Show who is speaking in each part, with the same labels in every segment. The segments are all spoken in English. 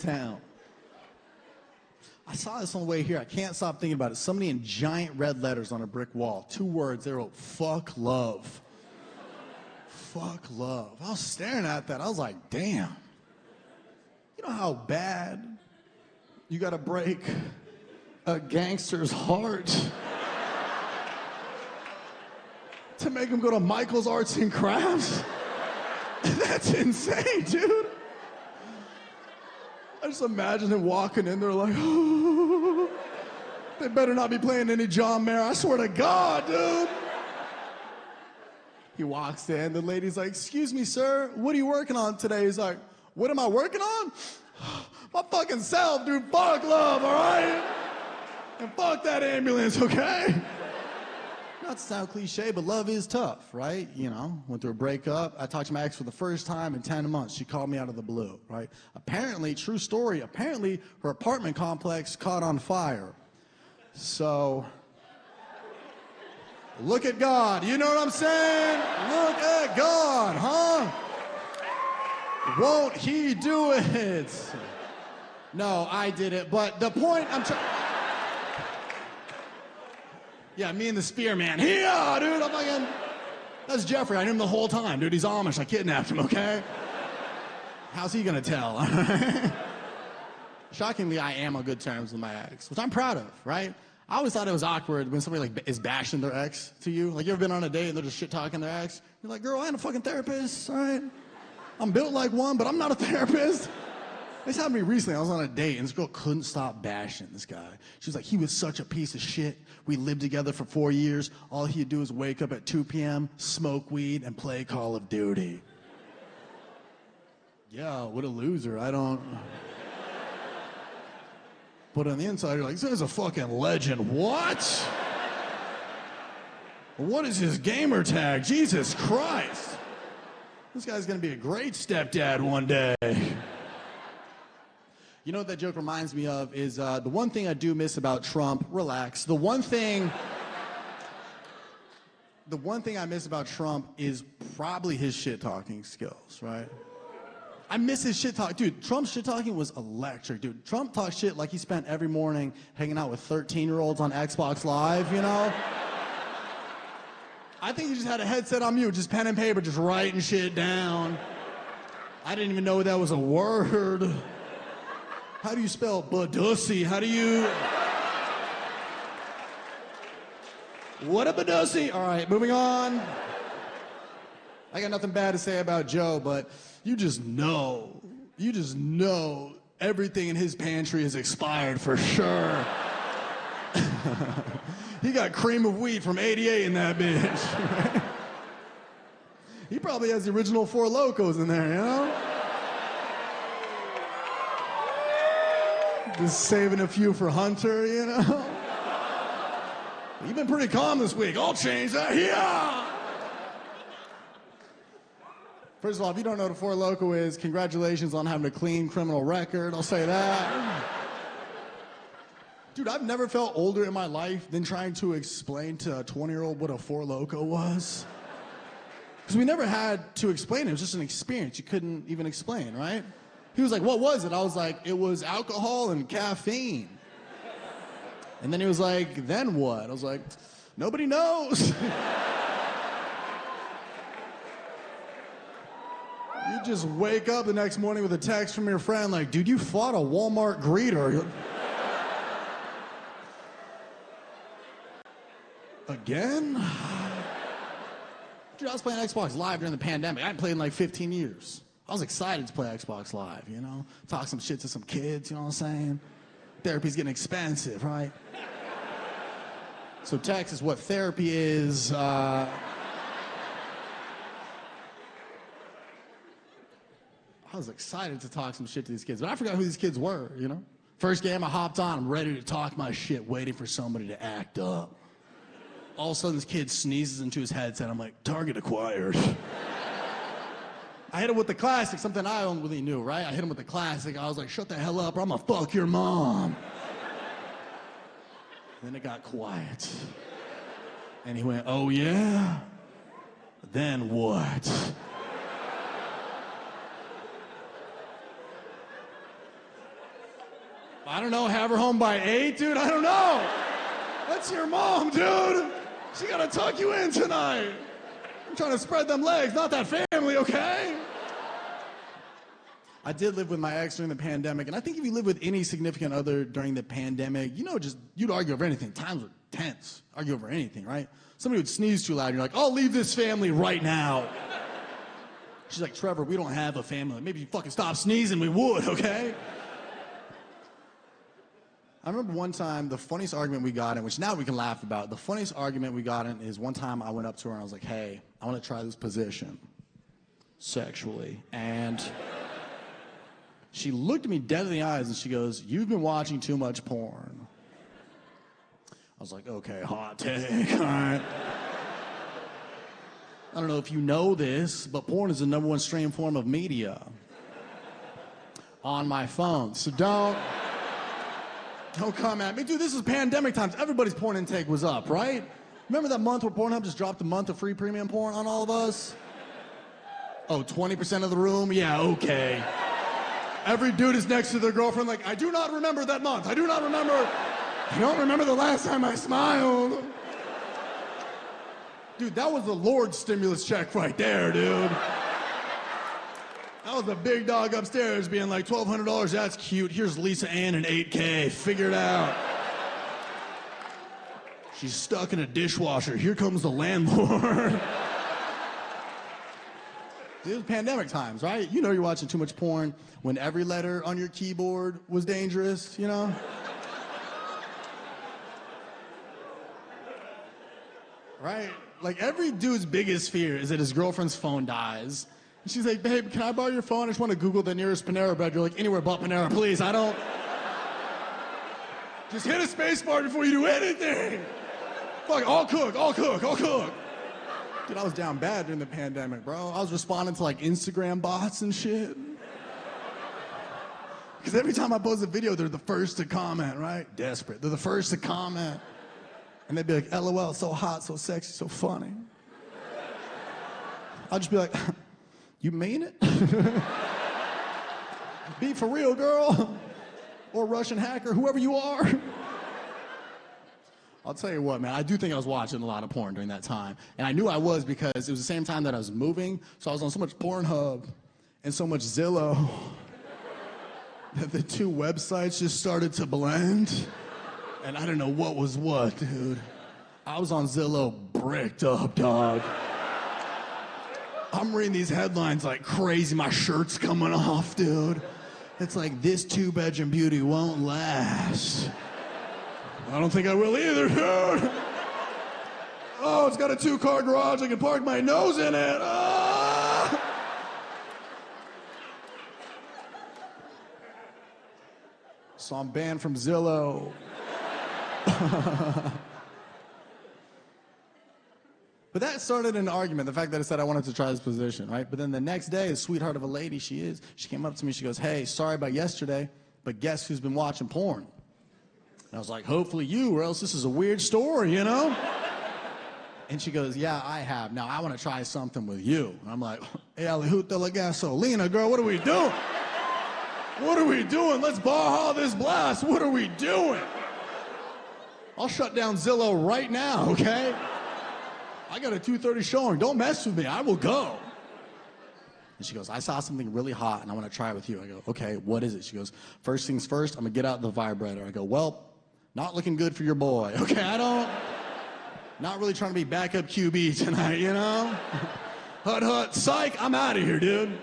Speaker 1: town. I saw this on the way here. I can't stop thinking about it. Somebody in giant red letters on a brick wall. 2 words. They wrote, fuck love. Fuck love. I was staring at that. I was like, damn. You know how bad you gotta break a gangster's heart to make him go to Michael's Arts and Crafts? That's insane, dude. I just imagine him walking in there like, oh, they better not be playing any John Mayer. I swear to God, dude. He walks in, the lady's like, excuse me, sir, what are you working on today? He's like, what am I working on? My fucking self, dude. Fuck love, all right? And fuck that ambulance, okay? Not to sound cliche, but love is tough, right? You know, went through a breakup. I talked to my ex for the first time in 10 months. She called me out of the blue, right? Apparently, true story, apparently her apartment complex caught on fire. So, look at God. You know what I'm saying? Look at God, huh? Won't he do it? No, I did it, but the point I'm trying... Yeah, me and the spearman. Yeah, dude, I'm fucking... That's Jeffrey. I knew him the whole time. Dude, he's Amish. I kidnapped him, okay? How's he gonna tell? Shockingly, I am on good terms with my ex, which I'm proud of, right? I always thought it was awkward when somebody like is bashing their ex to you. Like, you ever been on a date and they're just shit-talking their ex? You're like, girl, I ain't a fucking therapist, all right? I'm built like one, but I'm not a therapist. This happened to me recently. I was on a date, and this girl couldn't stop bashing this guy. She was like, he was such a piece of shit. We lived together for 4 years. All he'd do is wake up at 2 p.m., smoke weed, and play Call of Duty. Yeah, what a loser. I don't... But on the inside, you're like, this guy's a fucking legend. What? What is his gamer tag? Jesus Christ. This guy's gonna be a great stepdad one day. You know what that joke reminds me of is the one thing I do miss about Trump, relax, the one thing I miss about Trump is probably his shit-talking skills, right? I miss his shit-talk. Dude, Trump's shit-talking was electric, dude. Trump talks shit like he spent every morning hanging out with 13-year-olds on Xbox Live, you know? I think he just had a headset on mute, just pen and paper, just writing shit down. I didn't even know that was a word. How do you spell badussy? How do you... What a badussy! All right, moving on. I got nothing bad to say about Joe, but you just know everything in his pantry is expired for sure. He got cream of wheat from 88 in that bitch. He probably has the original Four Lokos in there, you know? Just saving a few for Hunter, you know? You've been pretty calm this week. I'll change that. Yeah! First of all, if you don't know what a Four Loko is, congratulations on having a clean criminal record. I'll say that. Dude, I've never felt older in my life than trying to explain to a 20-year-old what a Four Loko was. Because we never had to explain it. It was just an experience you couldn't even explain, right? He was like, what was it? I was like, it was alcohol and caffeine. And then he was like, then what? I was like, nobody knows. You just wake up the next morning with a text from your friend like, dude, you fought a Walmart greeter. Again? Dude, I was playing Xbox Live during the pandemic. I hadn't played in like 15 years. I was excited to play Xbox Live, you know? Talk some shit to some kids, you know what I'm saying? Therapy's getting expensive, right? So text is what therapy is. I was excited to talk some shit to these kids, but I forgot who these kids were, you know? First game I hopped on, I'm ready to talk my shit, waiting for somebody to act up. All of a sudden this kid sneezes into his headset. I'm like, target acquired. I hit him with the classic, something I only knew, right? I hit him with the classic. I was like, shut the hell up or I'm gonna fuck your mom. Then it got quiet. And he went, oh yeah? Then what? I don't know, have her home by 8, dude? I don't know. That's your mom, dude. She gotta tuck you in tonight. I'm trying to spread them legs, not that family, okay? I did live with my ex during the pandemic, and I think if you live with any significant other during the pandemic, you'd argue over anything. Times were tense. Argue over anything, right? Somebody would sneeze too loud, and you're like, I'll leave this family right now. She's like, Trevor, we don't have a family. Maybe you fucking stop sneezing, we would, okay? I remember one time, the funniest argument we got in, which now we can laugh about, the funniest argument we got in is one time I went up to her and I was like, hey, I want to try this position sexually. And she looked at me dead in the eyes and she goes, you've been watching too much porn. I was like, okay, hot take, all right. I don't know if you know this, but porn is the #1 stream form of media on my phone. So don't come at me. Dude, this is pandemic times. Everybody's porn intake was up, right? Remember that month where Pornhub just dropped a month of free premium porn on all of us? Oh, 20% of the room? Yeah, okay. Every dude is next to their girlfriend like, I do not remember that month. I don't remember the last time I smiled. Dude, that was the Lord's stimulus check right there, dude. That was a big dog upstairs being like, $1,200, that's cute. Here's Lisa Ann in 8K, figure it out. She's stuck in a dishwasher. Here comes the landlord. It was pandemic times, right? You know you're watching too much porn when every letter on your keyboard was dangerous, you know? Right? Like every dude's biggest fear is that his girlfriend's phone dies. And she's like, babe, can I borrow your phone? I just want to Google the nearest Panera Bread. You're like, anywhere but Panera, please. Just hit a space bar before you do anything. Fuck, I'll cook. Dude, I was down bad during the pandemic, bro. I was responding to like Instagram bots and shit. Because every time I post a video, they're the first to comment, right? Desperate. They're the first to comment. And they'd be like, LOL, so hot, so sexy, so funny. I'll just be like, you mean it? Be for real, girl. Or Russian hacker, whoever you are. I'll tell you what, man, I do think I was watching a lot of porn during that time. And I knew I was because it was the same time that I was moving, so I was on so much Pornhub and so much Zillow that the two websites just started to blend. And I didn't know what was what, dude. I was on Zillow bricked up, dog. I'm reading these headlines like crazy. My shirt's coming off, dude. It's like, this 2-bedroom beauty won't last. I don't think I will either, dude. Oh, it's got a 2-car garage. I can park my nose in it. Ah! So I'm banned from Zillow. But that started an argument, the fact that I said I wanted to try this position, right? But then the next day, a sweetheart of a lady she came up to me, she goes, hey, sorry about yesterday, but guess who's been watching porn? And I was like, hopefully you, or else this is a weird story, you know? And she goes, yeah, I have. Now I want to try something with you. And I'm like, hey, Alihuta la gasolina, girl, what are we doing? What are we doing? Let's Baja this blast. What are we doing? I'll shut down Zillow right now, okay? I got a 2:30 showing. Don't mess with me. I will go. And she goes, I saw something really hot, and I want to try it with you. I go, okay, what is it? She goes, first things first, I'm going to get out the vibrator. I go, well, not looking good for your boy. Okay, not really trying to be backup QB tonight, you know? Hut, psych, I'm out of here, dude.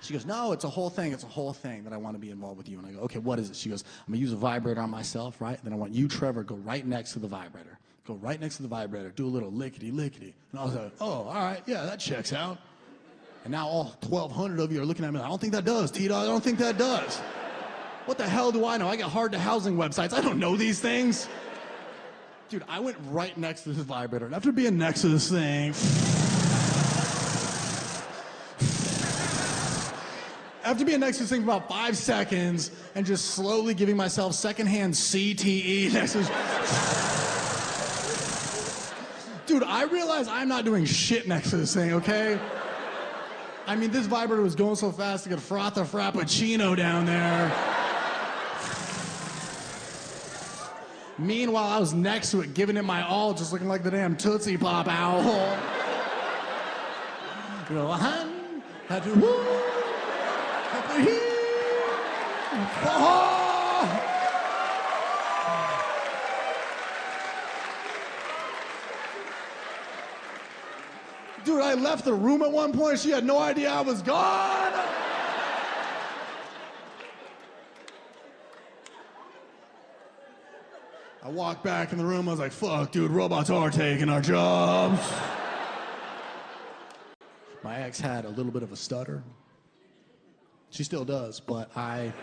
Speaker 1: She goes, no, it's a whole thing. It's a whole thing that I want to be involved with you. And I go, okay, what is it? She goes, I'm going to use a vibrator on myself, right? Then I want you, Trevor, go right next to the vibrator. Go right next to the vibrator. Do a little lickety-lickety. And I was like, oh, all right, yeah, that checks out. And now all 1,200 of you are looking at me like, I don't think that does, T-Dog. I don't think that does. What the hell do I know? I got hard-to-housing websites. I don't know these things. Dude, I went right next to this vibrator. And after being next to this thing, after being next to this thing for about 5 seconds and just slowly giving myself secondhand CTE next to this, dude, I realize I'm not doing shit next to this thing, okay? I mean, this vibrator was going so fast, I could froth a frappuccino down there. Meanwhile, I was next to it, giving it my all, just looking like the damn Tootsie Pop owl. You know, had to woo, had to hear. Dude, I left the room at one point. She had no idea I was gone. I walked back in the room. I was like, fuck, dude, robots are taking our jobs. My ex had a little bit of a stutter. She still does, but I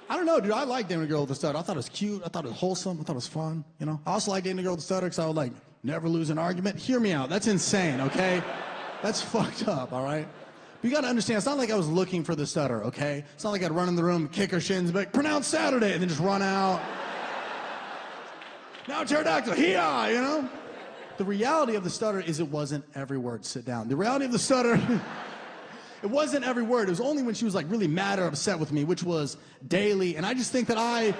Speaker 1: don't know, dude. I like dating a girl with a stutter. I thought it was cute. I thought it was wholesome. I thought it was fun, you know? I also like dating a girl with a stutter because I would, like, never lose an argument. Hear me out. That's insane, okay? That's fucked up, all right? But you got to understand, it's not like I was looking for the stutter, okay? It's not like I'd run in the room, kick her shins, be like, pronounce Saturday, and then just run out. Now pterodactyl, hee-haw, you know? The reality of the stutter is it wasn't every word. Sit down. The reality of the stutter... It wasn't every word. It was only when she was like really mad or upset with me, which was daily. And I just think that I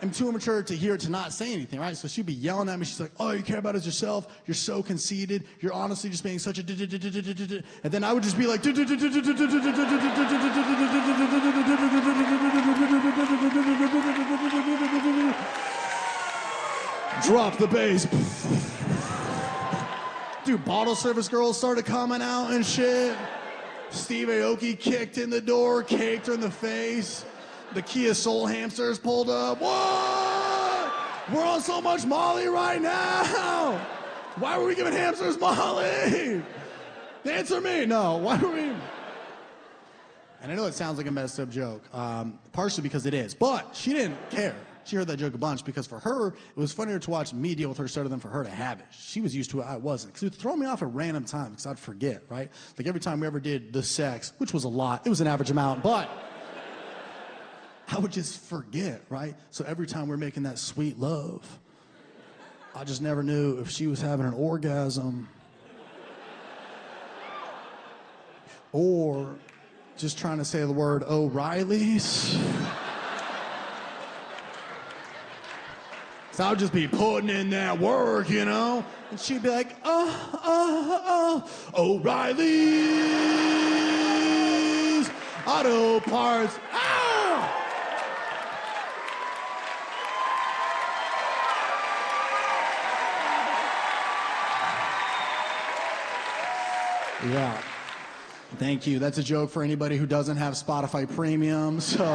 Speaker 1: am too immature to hear to not say anything, right? So she'd be yelling at me. She's like, all you care about is yourself. You're so conceited. You're honestly just being such a... And then I would just be like... Drop the bass. Dude, bottle service girls started coming out and shit. Steve Aoki kicked in the door, caked her in the face. The Kia Soul hamsters pulled up. What? We're on so much Molly right now. Why were we giving hamsters Molly? Answer me. No, why were we? And I know it sounds like a messed up joke, partially because it is, but she didn't care. She heard that joke a bunch because for her, it was funnier to watch me deal with her stutter than for her to have it. She was used to it, I wasn't. Because it would throw me off at random times because I'd forget, right? Like every time we ever did the sex, which was a lot, it was an average amount, but I would just forget, right? So every time we're making that sweet love, I just never knew if she was having an orgasm or just trying to say the word O'Reilly's. So I would just be putting in that work, you know? And she'd be like, O'Reilly's Auto Parts. Ah! Yeah. Thank you. That's a joke for anybody who doesn't have Spotify Premium, so...